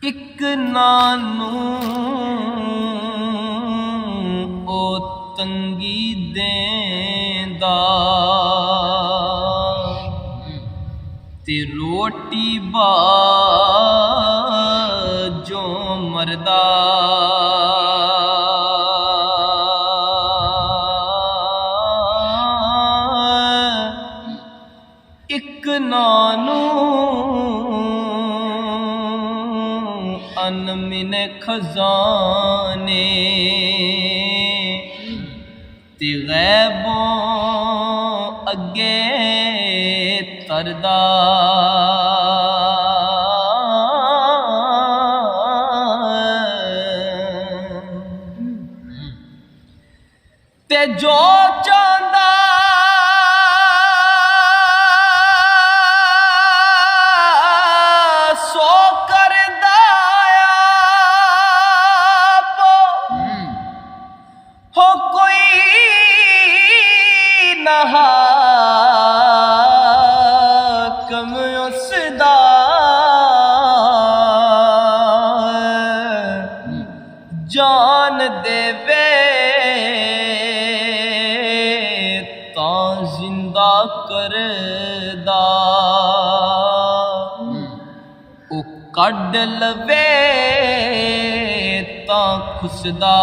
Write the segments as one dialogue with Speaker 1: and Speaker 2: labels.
Speaker 1: इक नानू ओ तंगी देंदा ते रोटी बाजो मरदा इक नानू अनमिने खजाने ते गैबों अगे तरदा ते जो चांदा सो करदा हो कोई नहा कम उसदा जान देवे तां जिंदा करदा ओ कड लवे तां खुसदा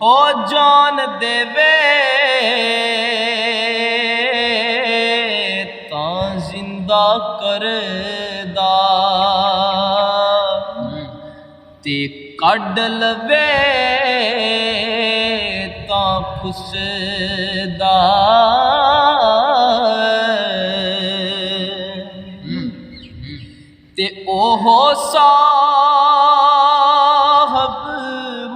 Speaker 1: ओ जान देवे तां जिंदा करदा ते कड लवे तां खुसदा ते ओहो साहब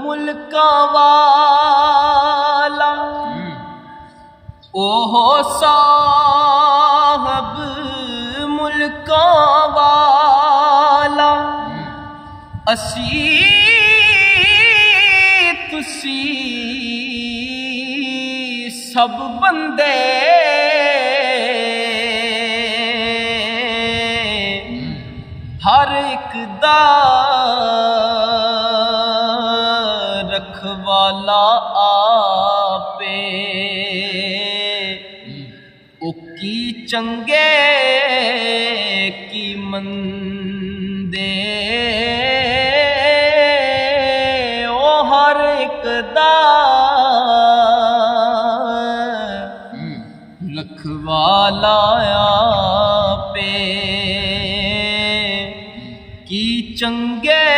Speaker 1: मुल्कां वाला ओहो साहब मुल्कां वाला असी तुसी सब बंदे हर एक दा रखवाला आपे ओ की चंगे की मंदे ओ हर एक दा रखवाला आपे की चंगे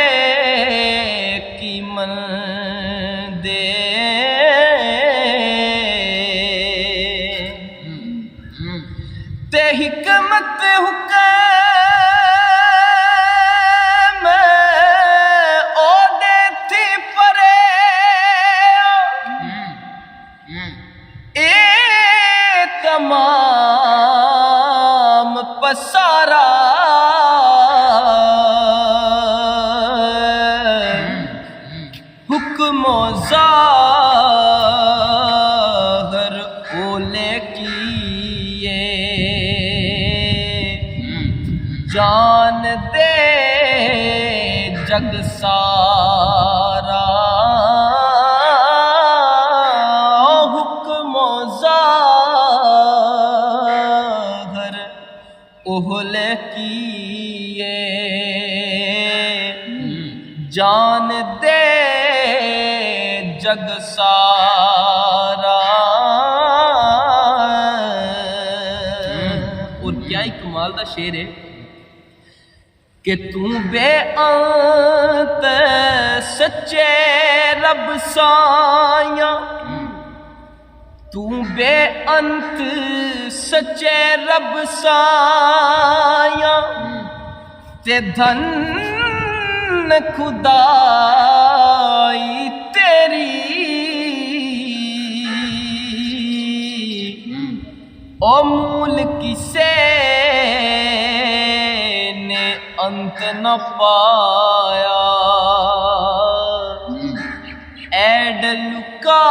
Speaker 1: की मंदे ते हिकमत हुकम ओ देती परे ए तमाम पसारा हुक्मो ज़ाहिर ओले किए जान दे जग सारा हुक्मो ज़ाहिर ओले किए जान दे जग सारा। और क्या ही कमाल दा शेर है कि तू बेअंत सच्चे रब साया तू बेअंत सच्चे रब साया ते धन खुदाई तेरी ओ मूल किसे ने अंत न पाया ऐड लुका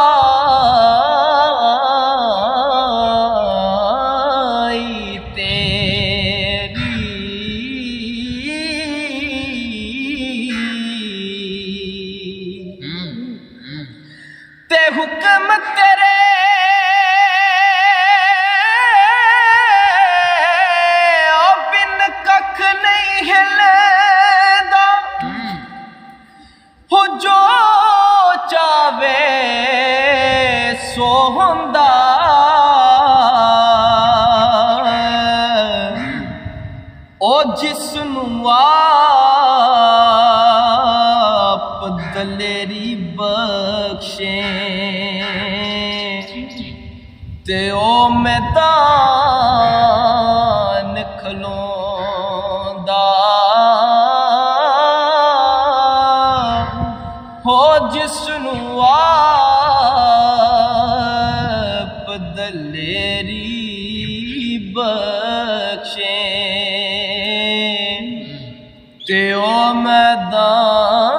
Speaker 1: होंदा ओ जिसनू आप दलेरी बख्शे ते ओ मैदान खलोंदा हो जिसनू आप दलेरी बख्शे ते ओ मैदान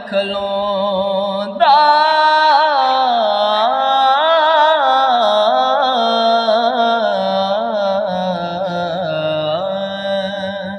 Speaker 1: खलोंदा